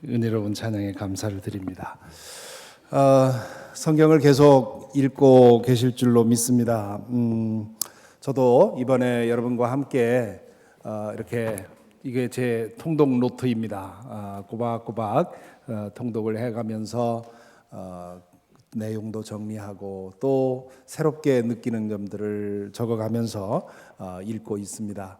은혜로운 찬양에 감사를 드립니다. 성경을 계속 읽고 계실 줄로 믿습니다. 저도 이번에 여러분과 함께 이렇게 이게 제 통독 노트입니다. 꼬박꼬박 통독을 해가면서 내용도 정리하고 또 새롭게 느끼는 점들을 적어가면서 읽고 있습니다.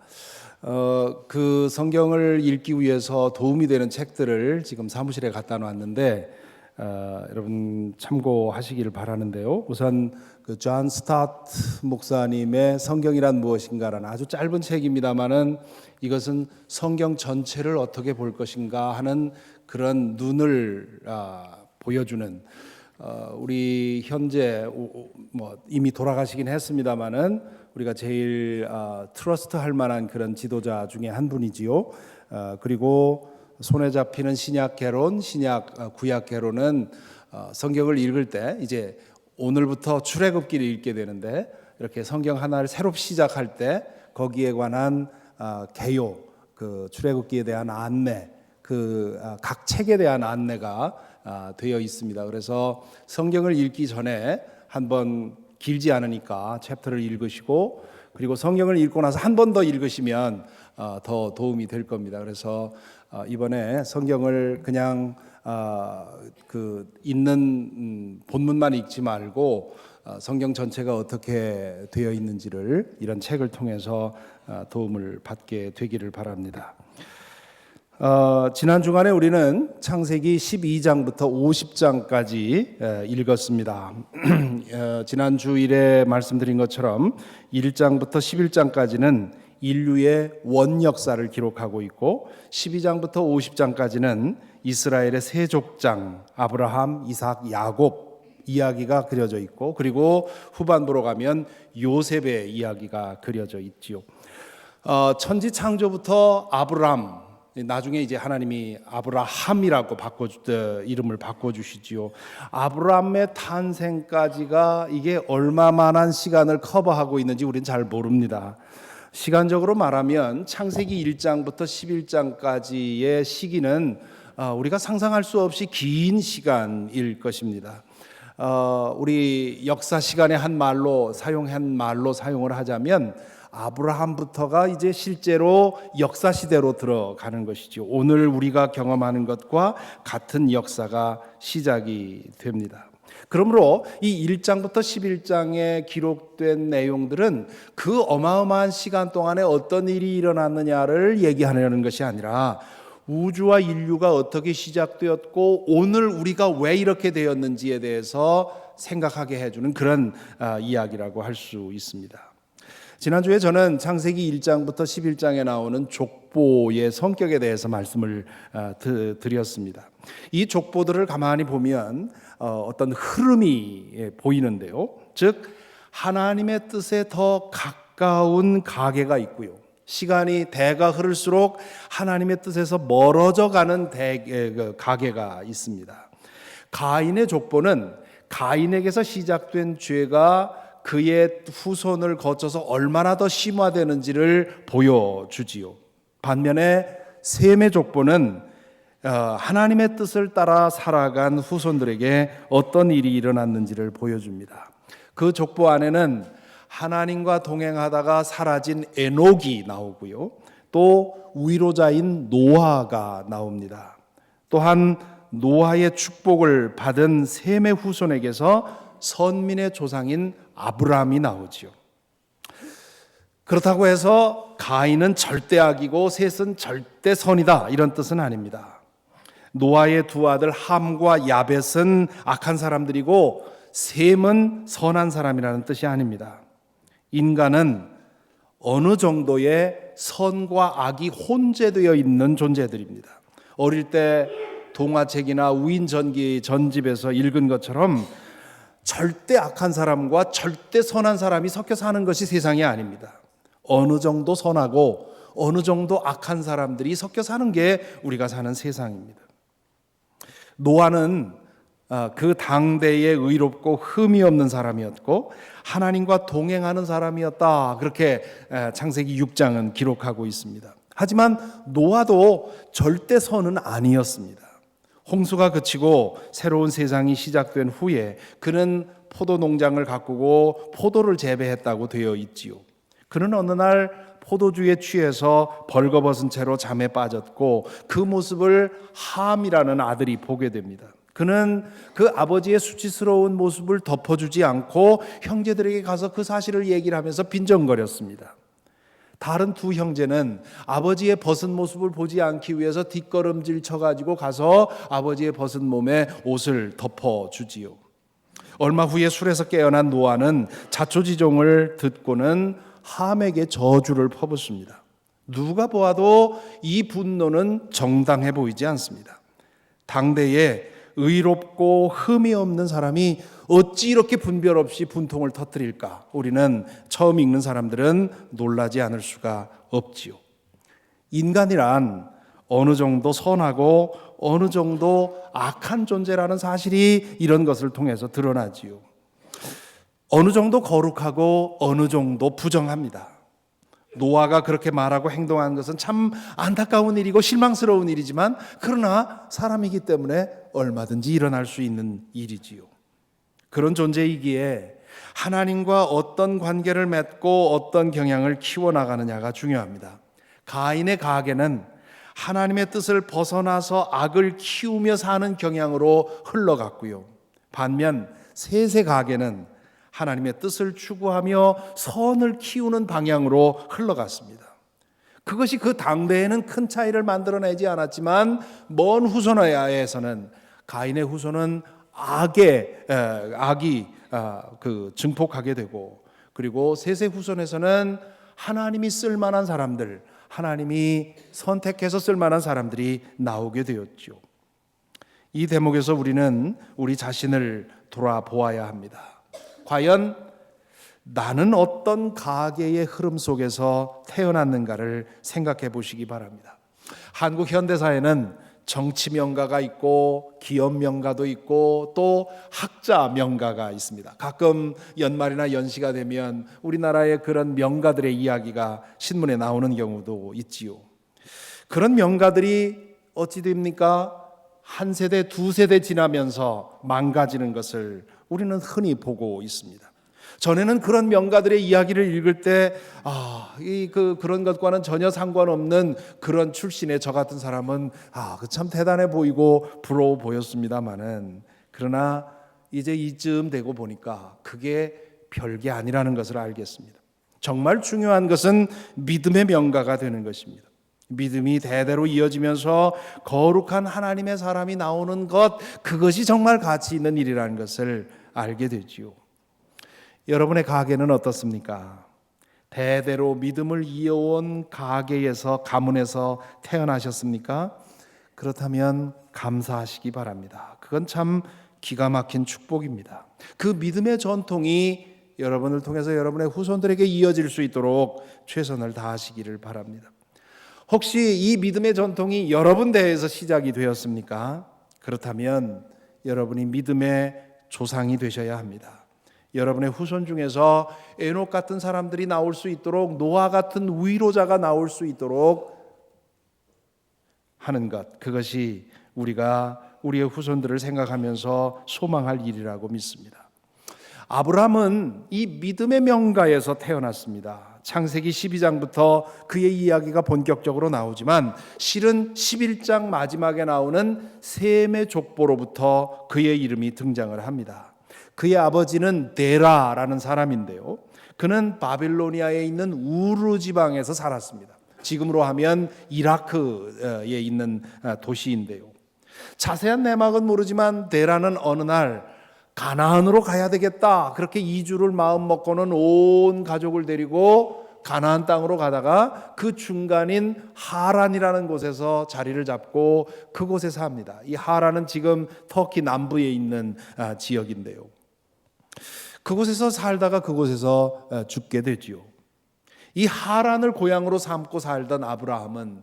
그 성경을 읽기 위해서 도움이 되는 책들을 지금 사무실에 갖다 놨는데 여러분 참고하시기를 바라는데요. 우선 그 존 스타트 목사님의 성경이란 무엇인가라는 아주 짧은 책입니다만은 이것은 성경 전체를 어떻게 볼 것인가 하는 그런 눈을 보여주는 우리 현재 이미 돌아가시긴 했습니다만은 우리가 제일 트러스트할 만한 그런 지도자 중에 한 분이지요. 그리고 손에 잡히는 신약 개론, 구약 개론은 성경을 읽을 때 이제 오늘부터 출애굽기를 읽게 되는데 이렇게 성경 하나를 새로 시작할 때 거기에 관한 개요, 그 출애굽기에 대한 안내, 그 각 책에 대한 안내가 되어 있습니다. 그래서 성경을 읽기 전에 한번 길지 않으니까 챕터를 읽으시고 그리고 성경을 읽고 나서 한 번 더 읽으시면 더 도움이 될 겁니다. 그래서 이번에 성경을 그냥 그 읽는 본문만 읽지 말고 성경 전체가 어떻게 되어 있는지를 이런 책을 통해서 도움을 받게 되기를 바랍니다. 지난 주간에 우리는 창세기 12장부터 50장까지 읽었습니다. 지난 주일에 말씀드린 것처럼 1장부터 11장까지는 인류의 원역사를 기록하고 있고 12장부터 50장까지는 이스라엘의 세족장 아브라함, 이삭, 야곱 이야기가 그려져 있고 그리고 후반부로 가면 요셉의 이야기가 그려져 있지요. 천지 창조부터 아브람, 나중에 이제 하나님이 아브라함이라고 이름을 바꿔주시지요. 아브라함의 탄생까지가 이게 얼마만한 시간을 커버하고 있는지 우리는 잘 모릅니다. 시간적으로 말하면 창세기 1장부터 11장까지의 시기는 우리가 상상할 수 없이 긴 시간일 것입니다. 우리 역사 시간의 한 말로 사용을 하자면 아브라함부터가 이제 실제로 역사 시대로 들어가는 것이죠. 오늘 우리가 경험하는 것과 같은 역사가 시작이 됩니다. 그러므로 이 1장부터 11장에 기록된 내용들은 그 어마어마한 시간 동안에 어떤 일이 일어났느냐를 얘기하려는 것이 아니라 우주와 인류가 어떻게 시작되었고 오늘 우리가 왜 이렇게 되었는지에 대해서 생각하게 해주는 그런 이야기라고 할 수 있습니다. 지난주에 저는 창세기 1장부터 11장에 나오는 족보의 성격에 대해서 말씀을 드렸습니다. 이 족보들을 가만히 보면 어떤 흐름이 보이는데요. 즉 하나님의 뜻에 더 가까운 가계가 있고요. 시간이 대가 흐를수록 하나님의 뜻에서 멀어져 가는 가계가 있습니다. 가인의 족보는 가인에게서 시작된 죄가 그의 후손을 거쳐서 얼마나 더 심화되는지를 보여주지요. 반면에 셈의 족보는 하나님의 뜻을 따라 살아간 후손들에게 어떤 일이 일어났는지를 보여줍니다. 그 족보 안에는 하나님과 동행하다가 사라진 에녹이 나오고요. 또 위로자인 노아가 나옵니다. 또한 노아의 축복을 받은 셈의 후손에게서 선민의 조상인 아브라함이 나오지요. 그렇다고 해서 가인은 절대 악이고 셋은 절대 선이다 이런 뜻은 아닙니다. 노아의 두 아들 함과 야벳은 악한 사람들이고 셈은 선한 사람이라는 뜻이 아닙니다. 인간은 어느 정도의 선과 악이 혼재되어 있는 존재들입니다. 어릴 때 동화책이나 우인전기 전집에서 읽은 것처럼 절대 악한 사람과 절대 선한 사람이 섞여 사는 것이 세상이 아닙니다. 어느 정도 선하고 어느 정도 악한 사람들이 섞여 사는 게 우리가 사는 세상입니다. 노아는 그 당대에 의롭고 흠이 없는 사람이었고 하나님과 동행하는 사람이었다. 그렇게 창세기 6장은 기록하고 있습니다. 하지만 노아도 절대 선은 아니었습니다. 홍수가 그치고 새로운 세상이 시작된 후에 그는 포도 농장을 가꾸고 포도를 재배했다고 되어 있지요. 그는 어느 날 포도주에 취해서 벌거벗은 채로 잠에 빠졌고 그 모습을 함이라는 아들이 보게 됩니다. 그는 그 아버지의 수치스러운 모습을 덮어주지 않고 형제들에게 가서 그 사실을 얘기를 하면서 빈정거렸습니다. 다른 두 형제는 아버지의 벗은 모습을 보지 않기 위해서 뒷걸음질 쳐가지고 가서 아버지의 벗은 몸에 옷을 덮어주지요. 얼마 후에 술에서 깨어난 노아는 자초지종을 듣고는 함에게 저주를 퍼붓습니다. 누가 보아도 이 분노는 정당해 보이지 않습니다. 당대에 의롭고 흠이 없는 사람이 어찌 이렇게 분별 없이 분통을 터뜨릴까? 우리는 처음 읽는 사람들은 놀라지 않을 수가 없지요. 인간이란 어느 정도 선하고 어느 정도 악한 존재라는 사실이 이런 것을 통해서 드러나지요. 어느 정도 거룩하고 어느 정도 부정합니다. 노아가 그렇게 말하고 행동한 것은 참 안타까운 일이고 실망스러운 일이지만 그러나 사람이기 때문에 얼마든지 일어날 수 있는 일이지요. 그런 존재이기에 하나님과 어떤 관계를 맺고 어떤 경향을 키워나가느냐가 중요합니다. 가인의 가계는 하나님의 뜻을 벗어나서 악을 키우며 사는 경향으로 흘러갔고요. 반면 셋의 가계는 하나님의 뜻을 추구하며 선을 키우는 방향으로 흘러갔습니다. 그것이 그 당대에는 큰 차이를 만들어내지 않았지만 먼 후손에서는 가인의 후손은 악이 증폭하게 되고 그리고 셋의 후손에서는 하나님이 쓸만한 사람들, 하나님이 선택해서 쓸만한 사람들이 나오게 되었죠. 이 대목에서 우리는 우리 자신을 돌아보아야 합니다. 과연 나는 어떤 가계의 흐름 속에서 태어났는가를 생각해 보시기 바랍니다. 한국 현대사에는 정치 명가가 있고 기업 명가도 있고 또 학자 명가가 있습니다. 가끔 연말이나 연시가 되면 우리나라의 그런 명가들의 이야기가 신문에 나오는 경우도 있지요. 그런 명가들이 어찌 됩니까? 한 세대, 두 세대 지나면서 망가지는 것을 우리는 흔히 보고 있습니다. 전에는 그런 명가들의 이야기를 읽을 때 그런 것과는 전혀 상관없는 그런 출신의 저 같은 사람은 참 대단해 보이고 부러워 보였습니다마는 그러나 이제 이쯤 되고 보니까 그게 별게 아니라는 것을 알겠습니다. 정말 중요한 것은 믿음의 명가가 되는 것입니다. 믿음이 대대로 이어지면서 거룩한 하나님의 사람이 나오는 것, 그것이 정말 가치 있는 일이라는 것을 알게 되지요. 여러분의 가계는 어떻습니까? 대대로 믿음을 이어온 가계에서, 가문에서 태어나셨습니까? 그렇다면 감사하시기 바랍니다. 그건 참 기가 막힌 축복입니다. 그 믿음의 전통이 여러분을 통해서 여러분의 후손들에게 이어질 수 있도록 최선을 다하시기를 바랍니다. 혹시 이 믿음의 전통이 여러분 대에서 시작이 되었습니까? 그렇다면 여러분이 믿음의 조상이 되셔야 합니다. 여러분의 후손 중에서 에녹 같은 사람들이 나올 수 있도록, 노아 같은 위로자가 나올 수 있도록 하는 것, 그것이 우리가 우리의 후손들을 생각하면서 소망할 일이라고 믿습니다. 아브라함은 이 믿음의 명가에서 태어났습니다. 창세기 12장부터 그의 이야기가 본격적으로 나오지만 실은 11장 마지막에 나오는 셈의 족보로부터 그의 이름이 등장을 합니다. 그의 아버지는 데라라는 사람인데요, 그는 바빌로니아에 있는 우르 지방에서 살았습니다. 지금으로 하면 이라크에 있는 도시인데요, 자세한 내막은 모르지만 데라는 어느 날 가나안으로 가야 되겠다, 그렇게 이주를 마음 먹고는 온 가족을 데리고 가나안 땅으로 가다가 그 중간인 하란이라는 곳에서 자리를 잡고 그곳에 삽니다. 이 하란은 지금 터키 남부에 있는 지역인데요, 그곳에서 살다가 그곳에서 죽게 되지요. 이 하란을 고향으로 삼고 살던 아브라함은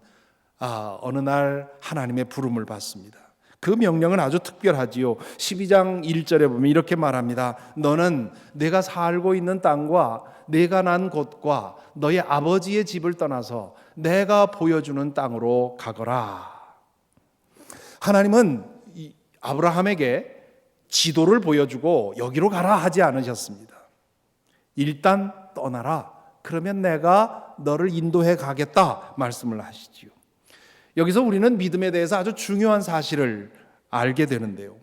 어느 날 하나님의 부름을 받습니다. 그 명령은 아주 특별하지요. 12장 1절에 보면 이렇게 말합니다. 너는 내가 살고 있는 땅과 내가 난 곳과 너의 아버지의 집을 떠나서 내가 보여주는 땅으로 가거라. 하나님은 아브라함에게 지도를 보여주고 여기로 가라 하지 않으셨습니다. 일단 떠나라. 그러면 내가 너를 인도해 가겠다 말씀을 하시지요. 여기서 우리는 믿음에 대해서 아주 중요한 사실을 알게 되는데요.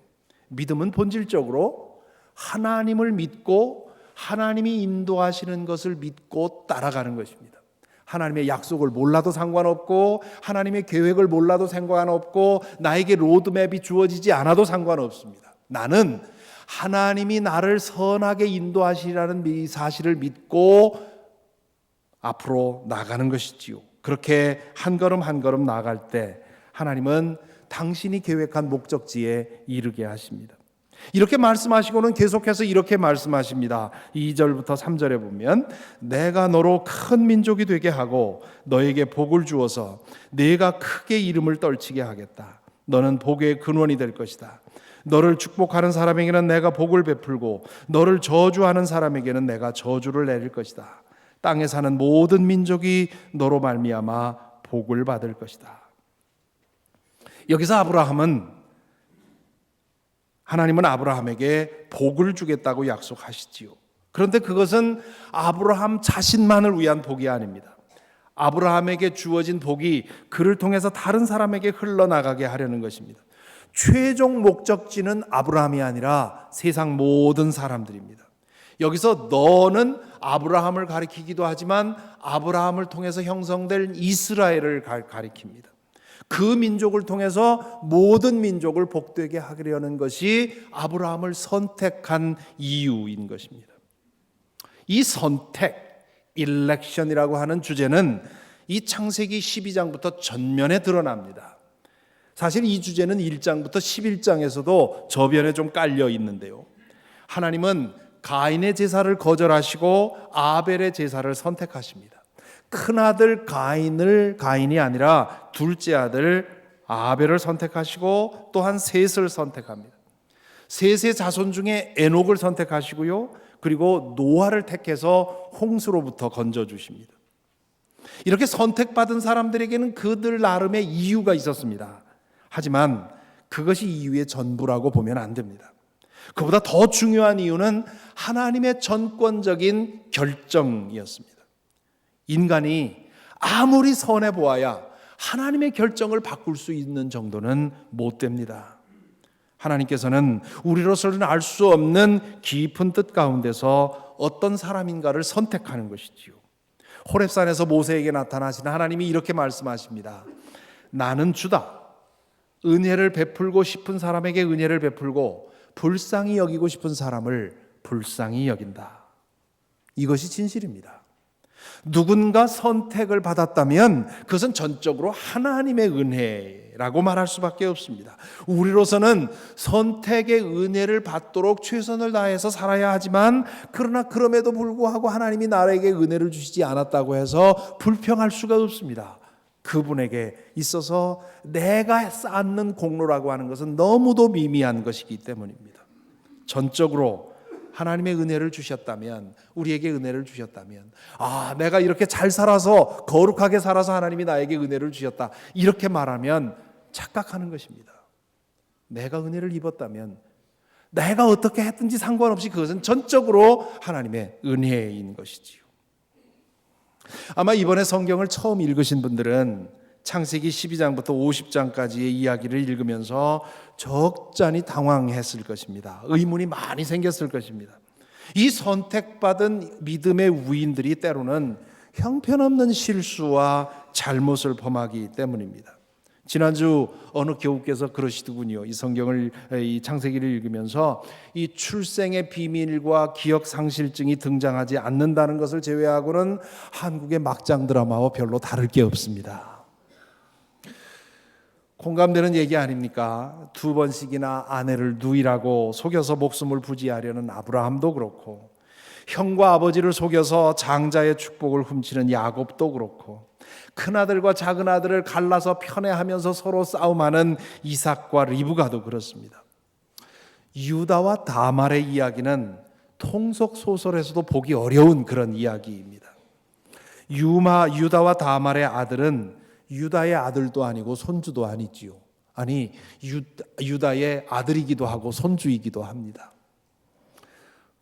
믿음은 본질적으로 하나님을 믿고 하나님이 인도하시는 것을 믿고 따라가는 것입니다. 하나님의 약속을 몰라도 상관없고 하나님의 계획을 몰라도 상관없고 나에게 로드맵이 주어지지 않아도 상관없습니다. 나는 하나님이 나를 선하게 인도하시라는 이 사실을 믿고 앞으로 나가는 것이지요. 그렇게 한 걸음 한 걸음 나아갈 때 하나님은 당신이 계획한 목적지에 이르게 하십니다. 이렇게 말씀하시고는 계속해서 이렇게 말씀하십니다. 2절부터 3절에 보면 내가 너로 큰 민족이 되게 하고 너에게 복을 주어서 네가 크게 이름을 떨치게 하겠다. 너는 복의 근원이 될 것이다. 너를 축복하는 사람에게는 내가 복을 베풀고 너를 저주하는 사람에게는 내가 저주를 내릴 것이다. 땅에 사는 모든 민족이 너로 말미암아 복을 받을 것이다. 여기서 하나님은 아브라함에게 복을 주겠다고 약속하시지요. 그런데 그것은 아브라함 자신만을 위한 복이 아닙니다. 아브라함에게 주어진 복이 그를 통해서 다른 사람에게 흘러나가게 하려는 것입니다. 최종 목적지는 아브라함이 아니라 세상 모든 사람들입니다. 여기서 너는 아브라함을 가리키기도 하지만 아브라함을 통해서 형성될 이스라엘을 가리킵니다. 그 민족을 통해서 모든 민족을 복되게 하려는 것이 아브라함을 선택한 이유인 것입니다. 이 선택, 일렉션이라고 하는 주제는 이 창세기 12장부터 전면에 드러납니다. 사실 이 주제는 1장부터 11장에서도 저변에 좀 깔려 있는데요. 하나님은 가인의 제사를 거절하시고 아벨의 제사를 선택하십니다. 큰아들 가인이 아니라 둘째 아들 아벨을 선택하시고 또한 셋을 선택합니다. 셋의 자손 중에 에녹을 선택하시고요. 그리고 노아를 택해서 홍수로부터 건져주십니다. 이렇게 선택받은 사람들에게는 그들 나름의 이유가 있었습니다. 하지만 그것이 이유의 전부라고 보면 안 됩니다. 그보다 더 중요한 이유는 하나님의 전권적인 결정이었습니다. 인간이 아무리 선해 보아야 하나님의 결정을 바꿀 수 있는 정도는 못 됩니다. 하나님께서는 우리로서는 알 수 없는 깊은 뜻 가운데서 어떤 사람인가를 선택하는 것이지요. 호렙산에서 모세에게 나타나신 하나님이 이렇게 말씀하십니다. 나는 주다. 은혜를 베풀고 싶은 사람에게 은혜를 베풀고 불쌍히 여기고 싶은 사람을 불쌍히 여긴다. 이것이 진실입니다. 누군가 선택을 받았다면 그것은 전적으로 하나님의 은혜라고 말할 수밖에 없습니다. 우리로서는 선택의 은혜를 받도록 최선을 다해서 살아야 하지만 그러나 그럼에도 불구하고 하나님이 나에게 은혜를 주시지 않았다고 해서 불평할 수가 없습니다. 그분에게 있어서 내가 쌓는 공로라고 하는 것은 너무도 미미한 것이기 때문입니다. 전적으로 하나님의 은혜를 주셨다면, 우리에게 은혜를 주셨다면, 내가 이렇게 잘 살아서, 거룩하게 살아서 하나님이 나에게 은혜를 주셨다, 이렇게 말하면 착각하는 것입니다. 내가 은혜를 입었다면 내가 어떻게 했든지 상관없이 그것은 전적으로 하나님의 은혜인 것이지요. 아마 이번에 성경을 처음 읽으신 분들은 창세기 12장부터 50장까지의 이야기를 읽으면서 적잖이 당황했을 것입니다. 의문이 많이 생겼을 것입니다. 이 선택받은 믿음의 위인들이 때로는 형편없는 실수와 잘못을 범하기 때문입니다. 지난주 어느 교우께서 그러시더군요. 이 성경을, 이 창세기를 읽으면서 이 출생의 비밀과 기억 상실증이 등장하지 않는다는 것을 제외하고는 한국의 막장 드라마와 별로 다를 게 없습니다. 공감되는 얘기 아닙니까? 2번씩이나 아내를 누이라고 속여서 목숨을 부지하려는 아브라함도 그렇고, 형과 아버지를 속여서 장자의 축복을 훔치는 야곱도 그렇고, 큰아들과 작은아들을 갈라서 편애하면서 서로 싸움하는 이삭과 리브가도 그렇습니다. 유다와 다말의 이야기는 통속소설에서도 보기 어려운 그런 이야기입니다. 유다와 다말의 아들은 유다의 아들도 아니고 손주도 아니지요. 아니, 유다의 아들이기도 하고 손주이기도 합니다.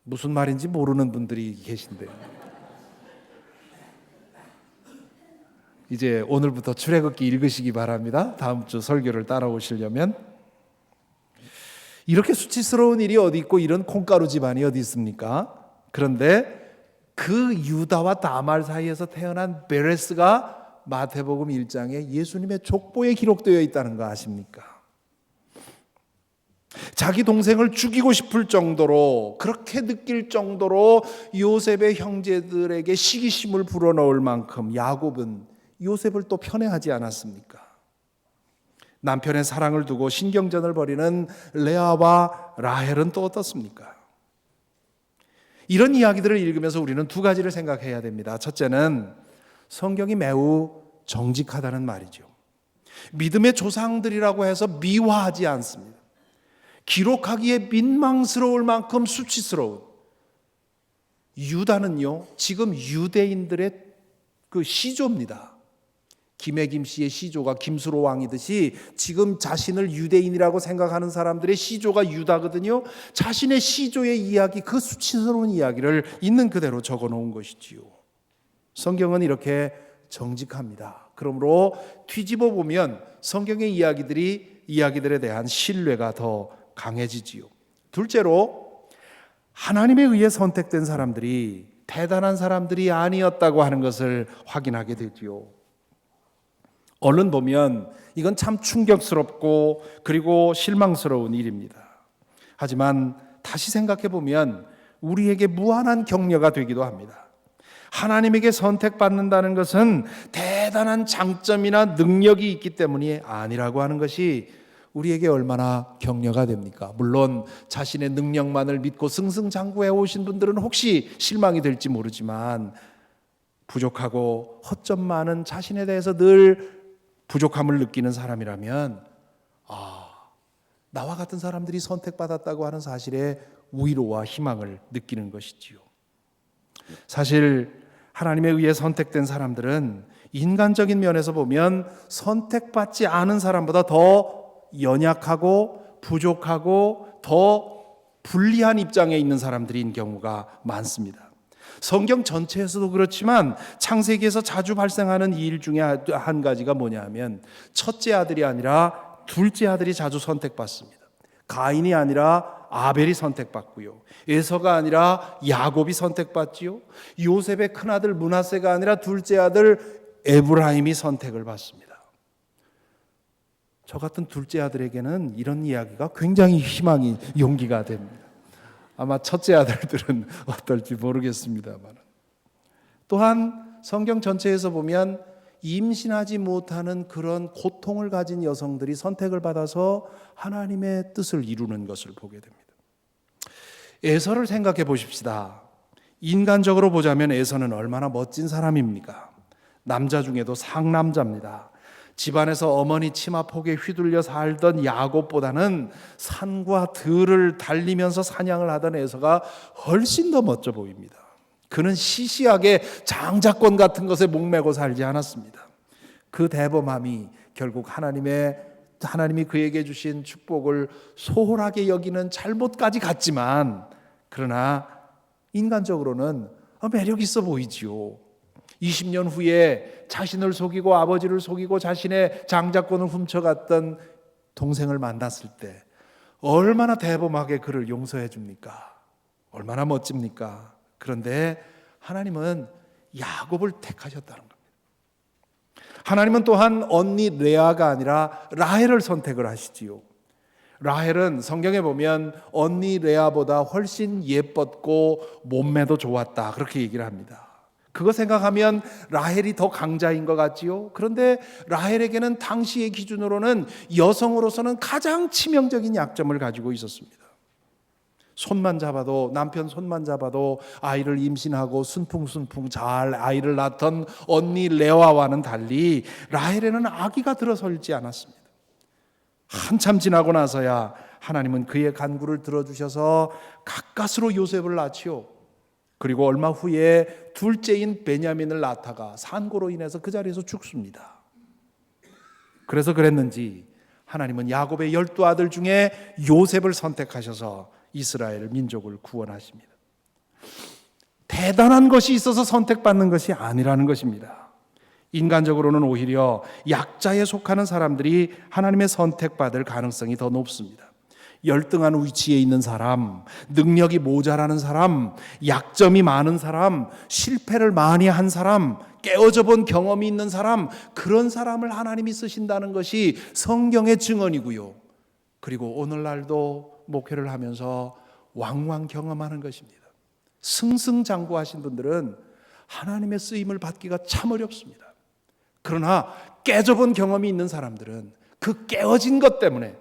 무슨 말인지 모르는 분들이 계신데요. 이제 오늘부터 출애굽기 읽으시기 바랍니다. 다음 주 설교를 따라오시려면. 이렇게 수치스러운 일이 어디 있고 이런 콩가루 집안이 어디 있습니까? 그런데 그 유다와 다말 사이에서 태어난 베레스가 마태복음 1장에 예수님의 족보에 기록되어 있다는 거 아십니까? 자기 동생을 죽이고 싶을 정도로, 그렇게 느낄 정도로 요셉의 형제들에게 시기심을 불어넣을 만큼 야곱은 요셉을 또 편애하지 않았습니까? 남편의 사랑을 두고 신경전을 벌이는 레아와 라헬은 또 어떻습니까? 이런 이야기들을 읽으면서 우리는 두 가지를 생각해야 됩니다. 첫째는 성경이 매우 정직하다는 말이죠. 믿음의 조상들이라고 해서 미화하지 않습니다. 기록하기에 민망스러울 만큼 수치스러운, 유다는요 지금 유대인들의 그 시조입니다. 김해김 씨의 시조가 김수로 왕이듯이 지금 자신을 유대인이라고 생각하는 사람들의 시조가 유다거든요. 자신의 시조의 이야기, 그 수치스러운 이야기를 있는 그대로 적어놓은 것이지요. 성경은 이렇게 정직합니다. 그러므로 뒤집어 보면 성경의 이야기들에 대한 신뢰가 더 강해지지요. 둘째로 하나님에 의해 선택된 사람들이 대단한 사람들이 아니었다고 하는 것을 확인하게 되지요. 얼른 보면 이건 참 충격스럽고 그리고 실망스러운 일입니다. 하지만 다시 생각해 보면 우리에게 무한한 격려가 되기도 합니다. 하나님에게 선택받는다는 것은 대단한 장점이나 능력이 있기 때문이 아니라고 하는 것이 우리에게 얼마나 격려가 됩니까? 물론 자신의 능력만을 믿고 승승장구해 오신 분들은 혹시 실망이 될지 모르지만 부족하고 허점 많은 자신에 대해서 늘 부족함을 느끼는 사람이라면 나와 같은 사람들이 선택받았다고 하는 사실에 위로와 희망을 느끼는 것이지요. 사실 하나님에 의해 선택된 사람들은 인간적인 면에서 보면 선택받지 않은 사람보다 더 연약하고 부족하고 더 불리한 입장에 있는 사람들인 경우가 많습니다. 성경 전체에서도 그렇지만 창세기에서 자주 발생하는 일 중에 한 가지가 뭐냐 하면 첫째 아들이 아니라 둘째 아들이 자주 선택받습니다. 가인이 아니라 아벨이 선택받고요. 에서가 아니라 야곱이 선택받지요. 요셉의 큰아들 므낫세가 아니라 둘째 아들 에브라임이 선택을 받습니다. 저 같은 둘째 아들에게는 이런 이야기가 굉장히 희망이 용기가 됩니다. 아마 첫째 아들들은 어떨지 모르겠습니다만, 또한 성경 전체에서 보면 임신하지 못하는 그런 고통을 가진 여성들이 선택을 받아서 하나님의 뜻을 이루는 것을 보게 됩니다. 에서를 생각해 보십시다. 인간적으로 보자면 에서는 얼마나 멋진 사람입니까? 남자 중에도 상남자입니다. 집안에서 어머니 치마폭에 휘둘려 살던 야곱보다는 산과 들을 달리면서 사냥을 하던 에서가 훨씬 더 멋져 보입니다. 그는 시시하게 장자권 같은 것에 목매고 살지 않았습니다. 그 대범함이 결국 하나님이 그에게 주신 축복을 소홀하게 여기는 잘못까지 갔지만, 그러나 인간적으로는 매력 있어 보이지요. 20년 후에 자신을 속이고 아버지를 속이고 자신의 장자권을 훔쳐갔던 동생을 만났을 때 얼마나 대범하게 그를 용서해 줍니까? 얼마나 멋집니까? 그런데 하나님은 야곱을 택하셨다는 겁니다. 하나님은 또한 언니 레아가 아니라 라헬을 선택을 하시지요. 라헬은 성경에 보면 언니 레아보다 훨씬 예뻤고 몸매도 좋았다, 그렇게 얘기를 합니다. 그거 생각하면 라헬이 더 강자인 것 같지요. 그런데 라헬에게는 당시의 기준으로는 여성으로서는 가장 치명적인 약점을 가지고 있었습니다. 남편 손만 잡아도 아이를 임신하고 순풍순풍 잘 아이를 낳던 언니 레아와는 달리 라헬에는 아기가 들어설지 않았습니다. 한참 지나고 나서야 하나님은 그의 간구를 들어주셔서 가까스로 요셉을 낳지요. 그리고 얼마 후에 둘째인 베냐민을 낳다가 산고로 인해서 그 자리에서 죽습니다. 그래서 그랬는지 하나님은 야곱의 12아들 중에 요셉을 선택하셔서 이스라엘 민족을 구원하십니다. 대단한 것이 있어서 선택받는 것이 아니라는 것입니다. 인간적으로는 오히려 약자에 속하는 사람들이 하나님의 선택받을 가능성이 더 높습니다. 열등한 위치에 있는 사람, 능력이 모자라는 사람, 약점이 많은 사람, 실패를 많이 한 사람, 깨어져 본 경험이 있는 사람, 그런 사람을 하나님이 쓰신다는 것이 성경의 증언이고요. 그리고 오늘날도 목회를 하면서 왕왕 경험하는 것입니다. 승승장구하신 분들은 하나님의 쓰임을 받기가 참 어렵습니다. 그러나 깨져본 경험이 있는 사람들은 그 깨어진 것 때문에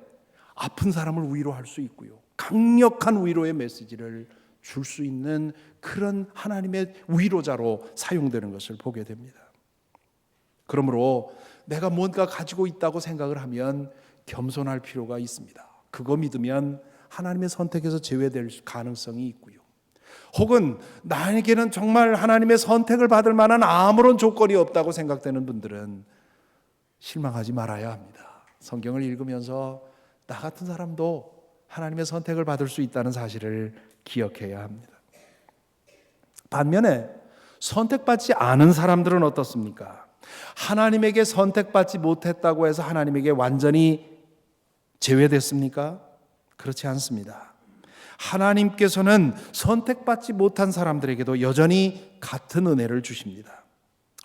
아픈 사람을 위로할 수 있고요, 강력한 위로의 메시지를 줄 수 있는 그런 하나님의 위로자로 사용되는 것을 보게 됩니다. 그러므로 내가 뭔가 가지고 있다고 생각을 하면 겸손할 필요가 있습니다. 그거 믿으면 하나님의 선택에서 제외될 가능성이 있고요. 혹은 나에게는 정말 하나님의 선택을 받을 만한 아무런 조건이 없다고 생각되는 분들은 실망하지 말아야 합니다. 성경을 읽으면서 나 같은 사람도 하나님의 선택을 받을 수 있다는 사실을 기억해야 합니다. 반면에 선택받지 않은 사람들은 어떻습니까? 하나님에게 선택받지 못했다고 해서 하나님에게 완전히 제외됐습니까? 그렇지 않습니다. 하나님께서는 선택받지 못한 사람들에게도 여전히 같은 은혜를 주십니다.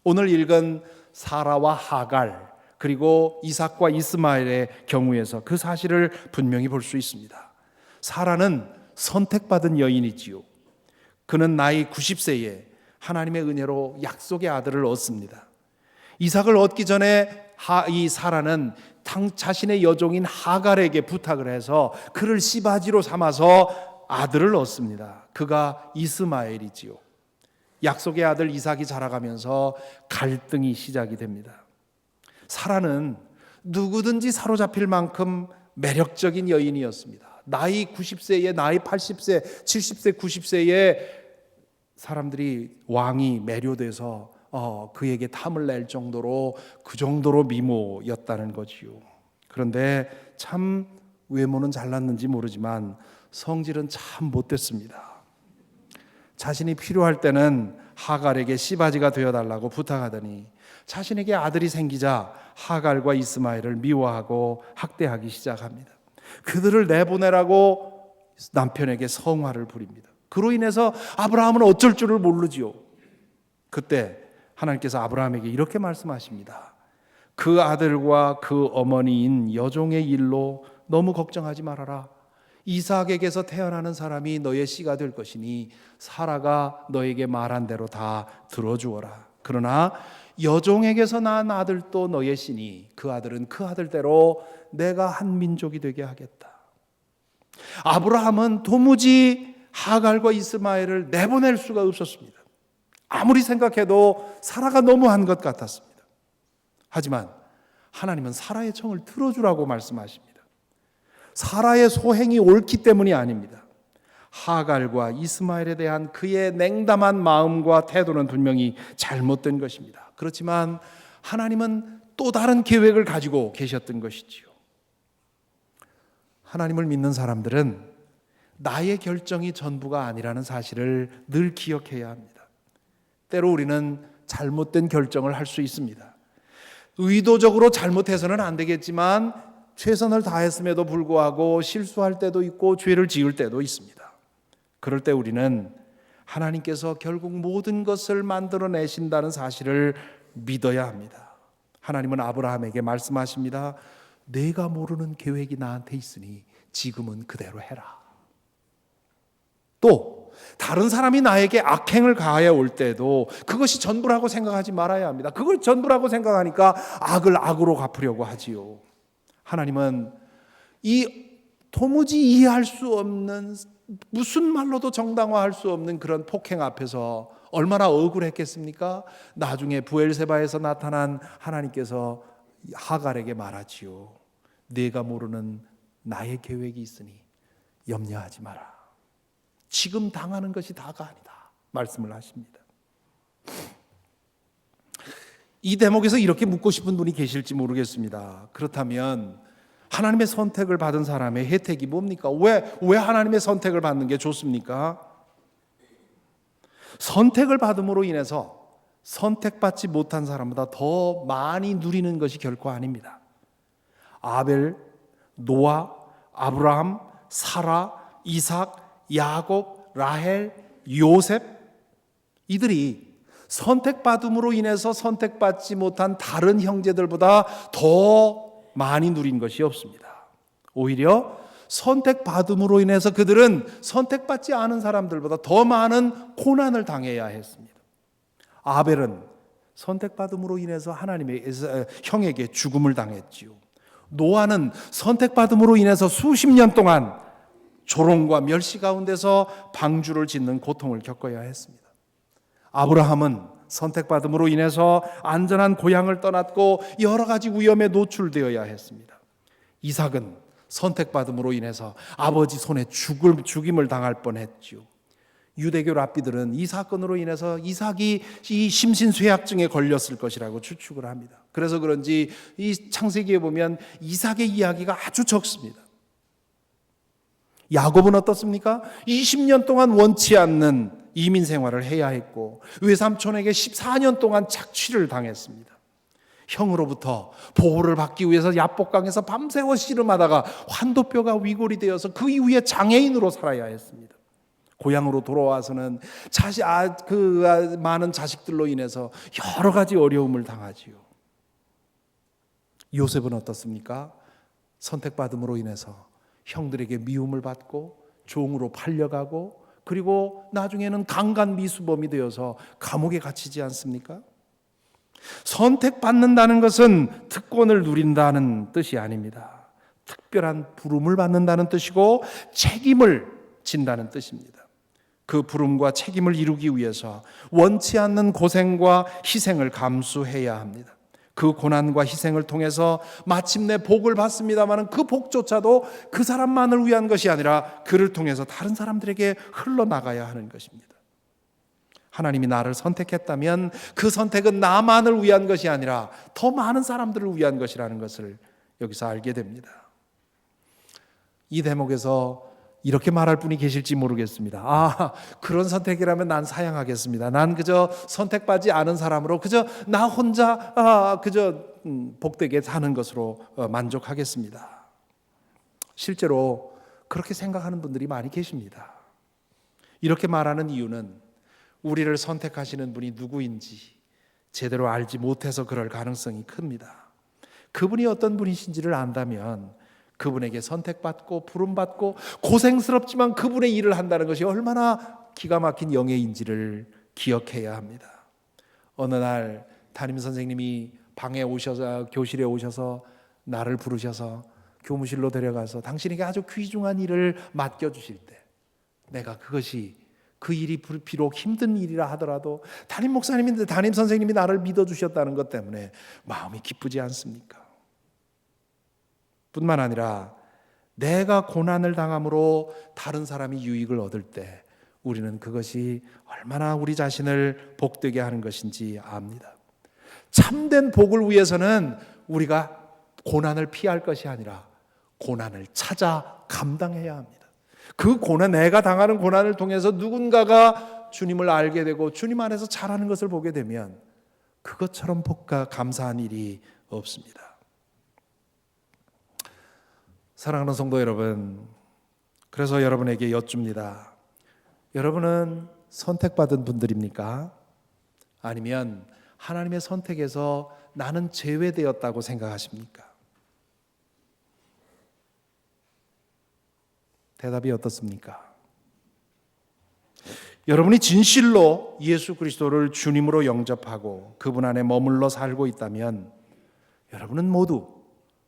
오늘 읽은 사라와 하갈, 그리고 이삭과 이스마엘의 경우에서 그 사실을 분명히 볼 수 있습니다. 사라는 선택받은 여인이지요. 그는 나이 90세에 하나님의 은혜로 약속의 아들을 얻습니다. 이삭을 얻기 전에 이 사라는 자신의 여종인 하갈에게 부탁을 해서 그를 씨바지로 삼아서 아들을 얻습니다. 그가 이스마엘이지요. 약속의 아들 이삭이 자라가면서 갈등이 시작이 됩니다. 사라는 누구든지 사로잡힐 만큼 매력적인 여인이었습니다. 나이 90세에, 나이 80세, 70세, 90세에 사람들이 왕이 매료돼서 그에게 탐을 낼 정도로 그 정도로 미모였다는 거지요. 그런데 참 외모는 잘났는지 모르지만 성질은 참 못됐습니다. 자신이 필요할 때는 하갈에게 씨바지가 되어달라고 부탁하더니 자신에게 아들이 생기자 하갈과 이스마엘을 미워하고 학대하기 시작합니다. 그들을 내보내라고 남편에게 성화를 부립니다. 그로 인해서 아브라함은 어쩔 줄을 모르지요. 그때 하나님께서 아브라함에게 이렇게 말씀하십니다. 그 아들과 그 어머니인 여종의 일로 너무 걱정하지 말아라. 이삭에게서 태어나는 사람이 너의 씨가 될 것이니 사라가 너에게 말한 대로 다 들어주어라. 그러나 여종에게서 낳은 아들도 너의 씨니 그 아들은 그 아들대로 내가 한 민족이 되게 하겠다. 아브라함은 도무지 하갈과 이스마엘을 내보낼 수가 없었습니다. 아무리 생각해도 사라가 너무한 것 같았습니다. 하지만 하나님은 사라의 청을 들어주라고 말씀하십니다. 사라의 소행이 옳기 때문이 아닙니다. 하갈과 이스마엘에 대한 그의 냉담한 마음과 태도는 분명히 잘못된 것입니다. 그렇지만 하나님은 또 다른 계획을 가지고 계셨던 것이지요. 하나님을 믿는 사람들은 나의 결정이 전부가 아니라는 사실을 늘 기억해야 합니다. 때로 우리는 잘못된 결정을 할 수 있습니다. 의도적으로 잘못해서는 안 되겠지만 최선을 다했음에도 불구하고 실수할 때도 있고 죄를 지을 때도 있습니다. 그럴 때 우리는 하나님께서 결국 모든 것을 만들어내신다는 사실을 믿어야 합니다. 하나님은 아브라함에게 말씀하십니다. 내가 모르는 계획이 나한테 있으니 지금은 그대로 해라. 또 다른 사람이 나에게 악행을 가해 올 때도 그것이 전부라고 생각하지 말아야 합니다. 그걸 전부라고 생각하니까 악을 악으로 갚으려고 하지요. 하나님은 이 도무지 이해할 수 없는, 무슨 말로도 정당화할 수 없는 그런 폭행 앞에서 얼마나 억울했겠습니까? 나중에 부엘세바에서 나타난 하나님께서 하갈에게 말하지요. 네가 모르는 나의 계획이 있으니 염려하지 마라. 지금 당하는 것이 다가 아니다 말씀을 하십니다. 이 대목에서 이렇게 묻고 싶은 분이 계실지 모르겠습니다. 그렇다면 하나님의 선택을 받은 사람의 혜택이 뭡니까? 왜 하나님의 선택을 받는 게 좋습니까? 선택을 받음으로 인해서 선택받지 못한 사람보다 더 많이 누리는 것이 결코 아닙니다. 아벨, 노아, 아브라함, 사라, 이삭, 야곱, 라헬, 요셉, 이들이 선택받음으로 인해서 선택받지 못한 다른 형제들보다 더 많이 누린 것이 없습니다. 오히려 선택받음으로 인해서 그들은 선택받지 않은 사람들보다 더 많은 고난을 당해야 했습니다. 아벨은 선택받음으로 인해서 하나님의 형에게 죽음을 당했지요. 노아는 선택받음으로 인해서 수십 년 동안 조롱과 멸시 가운데서 방주를 짓는 고통을 겪어야 했습니다. 아브라함은 선택받음으로 인해서 안전한 고향을 떠났고 여러 가지 위험에 노출되어야 했습니다. 이삭은 선택받음으로 인해서 아버지 손에 죽임을 당할 뻔했지요. 유대교 랍비들은 이 사건으로 인해서 이삭이 이 심신쇠약증에 걸렸을 것이라고 추측을 합니다. 그래서 그런지 이 창세기에 보면 이삭의 이야기가 아주 적습니다. 야곱은 어떻습니까? 20년 동안 원치 않는 이민 생활을 해야 했고 외삼촌에게 14년 동안 착취를 당했습니다. 형으로부터 보호를 받기 위해서 야복강에서 밤새워 씨름하다가 환도뼈가 위골이 되어서 그 이후에 장애인으로 살아야 했습니다. 고향으로 돌아와서는 많은 자식들로 인해서 여러 가지 어려움을 당하지요. 요셉은 어떻습니까? 선택받음으로 인해서 형들에게 미움을 받고 종으로 팔려가고 그리고 나중에는 강간 미수범이 되어서 감옥에 갇히지 않습니까? 선택받는다는 것은 특권을 누린다는 뜻이 아닙니다. 특별한 부름을 받는다는 뜻이고 책임을 진다는 뜻입니다. 그 부름과 책임을 이루기 위해서 원치 않는 고생과 희생을 감수해야 합니다. 그 고난과 희생을 통해서 마침내 복을 받습니다만 그 복조차도 그 사람만을 위한 것이 아니라 그를 통해서 다른 사람들에게 흘러나가야 하는 것입니다. 하나님이 나를 선택했다면 그 선택은 나만을 위한 것이 아니라 더 많은 사람들을 위한 것이라는 것을 여기서 알게 됩니다. 이 대목에서 이렇게 말할 분이 계실지 모르겠습니다. 그런 선택이라면 난 사양하겠습니다. 난 그저 선택받지 않은 사람으로 그저 나 혼자 복되게 사는 것으로 만족하겠습니다. 실제로 그렇게 생각하는 분들이 많이 계십니다. 이렇게 말하는 이유는 우리를 선택하시는 분이 누구인지 제대로 알지 못해서 그럴 가능성이 큽니다. 그분이 어떤 분이신지를 안다면 그분에게 선택받고 부름받고 고생스럽지만 그분의 일을 한다는 것이 얼마나 기가 막힌 영예인지를 기억해야 합니다. 어느 날 담임 선생님이 방에 오셔서 교실에 오셔서 나를 부르셔서 교무실로 데려가서 당신에게 아주 귀중한 일을 맡겨주실 때 내가 그 일이 비록 힘든 일이라 하더라도 담임 목사님인데 담임 선생님이 나를 믿어주셨다는 것 때문에 마음이 기쁘지 않습니까? 뿐만 아니라 내가 고난을 당함으로 다른 사람이 유익을 얻을 때 우리는 그것이 얼마나 우리 자신을 복되게 하는 것인지 압니다. 참된 복을 위해서는 우리가 고난을 피할 것이 아니라 고난을 찾아 감당해야 합니다. 그 고난, 내가 당하는 고난을 통해서 누군가가 주님을 알게 되고 주님 안에서 자라는 것을 보게 되면 그것처럼 복과 감사한 일이 없습니다. 사랑하는 성도 여러분, 그래서 여러분에게 여쭙니다. 여러분은 선택받은 분들입니까? 아니면 하나님의 선택에서 나는 제외되었다고 생각하십니까? 대답이 어떻습니까? 여러분이 진실로 예수 그리스도를 주님으로 영접하고 그분 안에 머물러 살고 있다면 여러분은 모두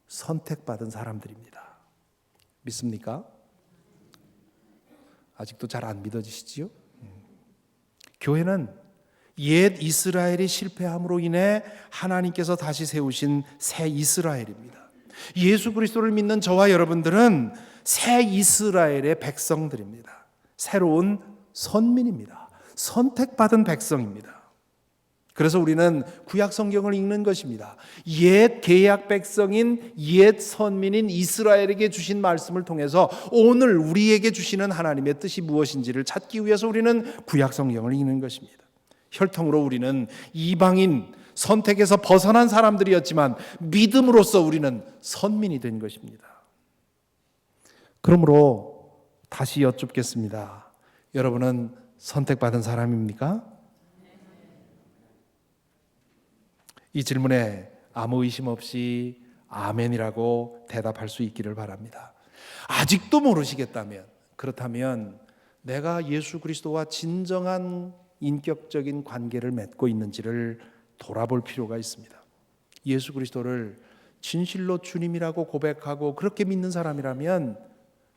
선택받은 사람들입니다. 믿습니까? 아직도 잘 안 믿어지시지요? 교회는 옛 이스라엘이 실패함으로 인해 하나님께서 다시 세우신 새 이스라엘입니다. 예수 그리스도를 믿는 저와 여러분들은 새 이스라엘의 백성들입니다. 새로운 선민입니다. 선택받은 백성입니다. 그래서 우리는 구약 성경을 읽는 것입니다. 옛 계약 백성인 옛 선민인 이스라엘에게 주신 말씀을 통해서 오늘 우리에게 주시는 하나님의 뜻이 무엇인지를 찾기 위해서 우리는 구약 성경을 읽는 것입니다. 혈통으로 우리는 이방인 선택에서 벗어난 사람들이었지만 믿음으로써 우리는 선민이 된 것입니다. 그러므로 다시 여쭙겠습니다. 여러분은 선택받은 사람입니까? 이 질문에 아무 의심 없이 아멘이라고 대답할 수 있기를 바랍니다. 아직도 모르시겠다면, 그렇다면 내가 예수 그리스도와 진정한 인격적인 관계를 맺고 있는지를 돌아볼 필요가 있습니다. 예수 그리스도를 진실로 주님이라고 고백하고 그렇게 믿는 사람이라면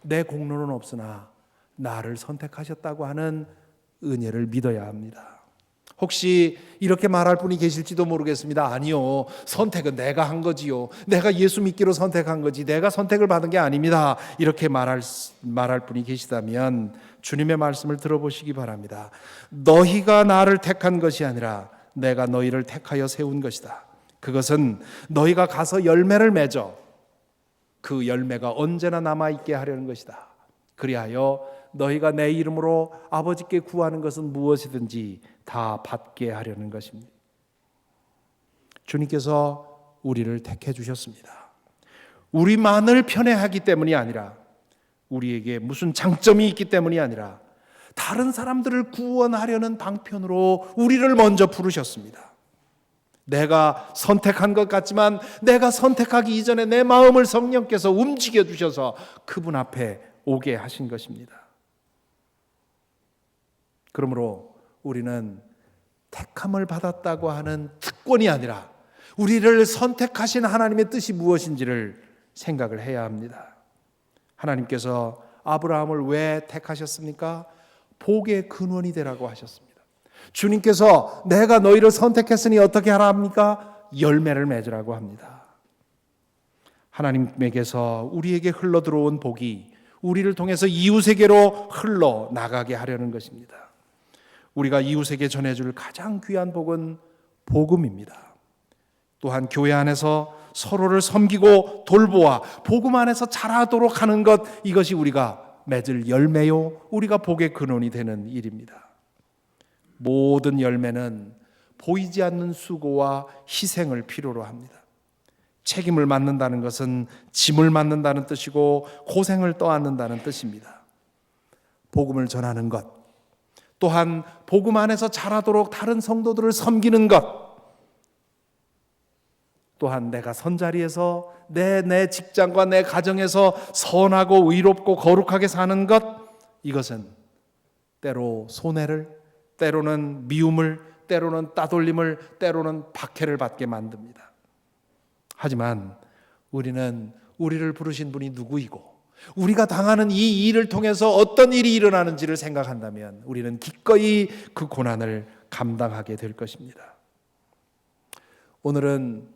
내 공로는 없으나 나를 선택하셨다고 하는 은혜를 믿어야 합니다. 혹시 이렇게 말할 분이 계실지도 모르겠습니다. 아니요, 선택은 내가 한 거지요. 내가 예수 믿기로 선택한 거지 내가 선택을 받은 게 아닙니다. 이렇게 말할 분이 계시다면 주님의 말씀을 들어보시기 바랍니다. 너희가 나를 택한 것이 아니라 내가 너희를 택하여 세운 것이다. 그것은 너희가 가서 열매를 맺어 그 열매가 언제나 남아있게 하려는 것이다. 그리하여 너희가 내 이름으로 아버지께 구하는 것은 무엇이든지 다 받게 하려는 것입니다. 주님께서 우리를 택해 주셨습니다. 우리만을 편애하기 때문이 아니라, 우리에게 무슨 장점이 있기 때문이 아니라 다른 사람들을 구원하려는 방편으로 우리를 먼저 부르셨습니다. 내가 선택한 것 같지만 내가 선택하기 이전에 내 마음을 성령께서 움직여 주셔서 그분 앞에 오게 하신 것입니다. 그러므로 우리는 택함을 받았다고 하는 특권이 아니라 우리를 선택하신 하나님의 뜻이 무엇인지를 생각을 해야 합니다. 하나님께서 아브라함을 왜 택하셨습니까? 복의 근원이 되라고 하셨습니다. 주님께서 내가 너희를 선택했으니 어떻게 하라 합니까? 열매를 맺으라고 합니다. 하나님에게서 우리에게 흘러 들어온 복이 우리를 통해서 이웃에게로 흘러 나가게 하려는 것입니다. 우리가 이웃에게 전해줄 가장 귀한 복은 복음입니다. 또한 교회 안에서 서로를 섬기고 돌보아 복음 안에서 자라도록 하는 것, 이것이 우리가 맺을 열매요, 우리가 복의 근원이 되는 일입니다. 모든 열매는 보이지 않는 수고와 희생을 필요로 합니다. 책임을 맡는다는 것은 짐을 맡는다는 뜻이고 고생을 떠안는다는 뜻입니다. 복음을 전하는 것, 또한 복음 안에서 자라도록 다른 성도들을 섬기는 것, 또한 내가 선자리에서 내 직장과 내 가정에서 선하고 의롭고 거룩하게 사는 것, 이것은 때로 손해를, 때로는 미움을, 때로는 따돌림을, 때로는 박해를 받게 만듭니다. 하지만 우리는 우리를 부르신 분이 누구이고 우리가 당하는 이 일을 통해서 어떤 일이 일어나는지를 생각한다면 우리는 기꺼이 그 고난을 감당하게 될 것입니다. 오늘은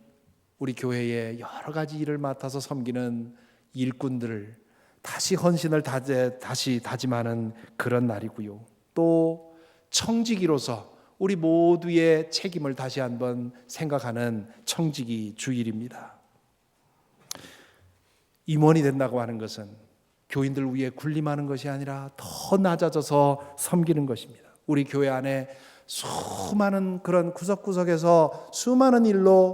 우리 교회에 여러 가지 일을 맡아서 섬기는 일꾼들을 다시 헌신을 다시 다짐하는 그런 날이고요. 또 청지기로서 우리 모두의 책임을 다시 한번 생각하는 청지기 주일입니다. 임원이 된다고 하는 것은 교인들 위에 군림하는 것이 아니라 더 낮아져서 섬기는 것입니다. 우리 교회 안에 수많은 그런 구석구석에서 수많은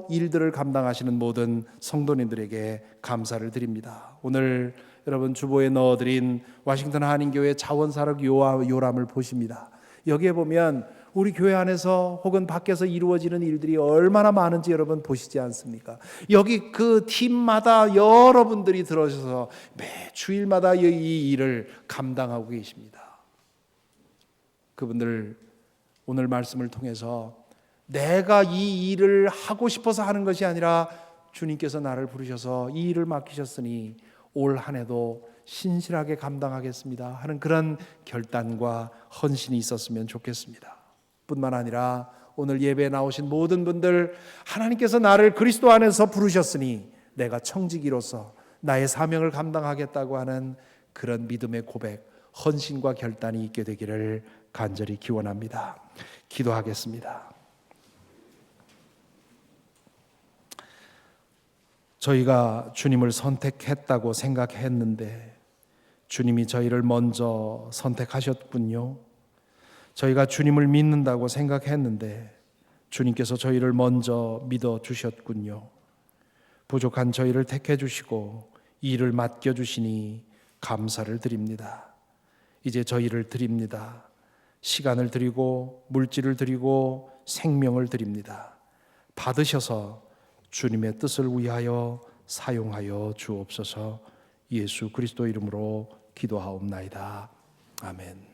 일들을 감당하시는 모든 성도님들에게 감사를 드립니다. 오늘 여러분 주보에 넣어드린 워싱턴 한인교회 자원사역 요람을 보십니다. 여기에 보면 우리 교회 안에서 혹은 밖에서 이루어지는 일들이 얼마나 많은지 여러분 보시지 않습니까? 여기 그 팀마다 여러분들이 들어오셔서 매 주일마다 이 일을 감당하고 계십니다. 그분들 오늘 말씀을 통해서 내가 이 일을 하고 싶어서 하는 것이 아니라 주님께서 나를 부르셔서 이 일을 맡기셨으니 올 한 해도 신실하게 감당하겠습니다 하는 그런 결단과 헌신이 있었으면 좋겠습니다. 뿐만 아니라 오늘 예배에 나오신 모든 분들, 하나님께서 나를 그리스도 안에서 부르셨으니 내가 청지기로서 나의 사명을 감당하겠다고 하는 그런 믿음의 고백, 헌신과 결단이 있게 되기를 간절히 기원합니다. 기도하겠습니다. 저희가 주님을 선택했다고 생각했는데 주님이 저희를 먼저 선택하셨군요. 저희가 주님을 믿는다고 생각했는데 주님께서 저희를 먼저 믿어주셨군요. 부족한 저희를 택해 주시고 이 일을 맡겨 주시니 감사를 드립니다. 이제 저희를 드립니다. 시간을 드리고 물질을 드리고 생명을 드립니다. 받으셔서 주님의 뜻을 위하여 사용하여 주옵소서. 예수 그리스도 이름으로 기도하옵나이다. 아멘.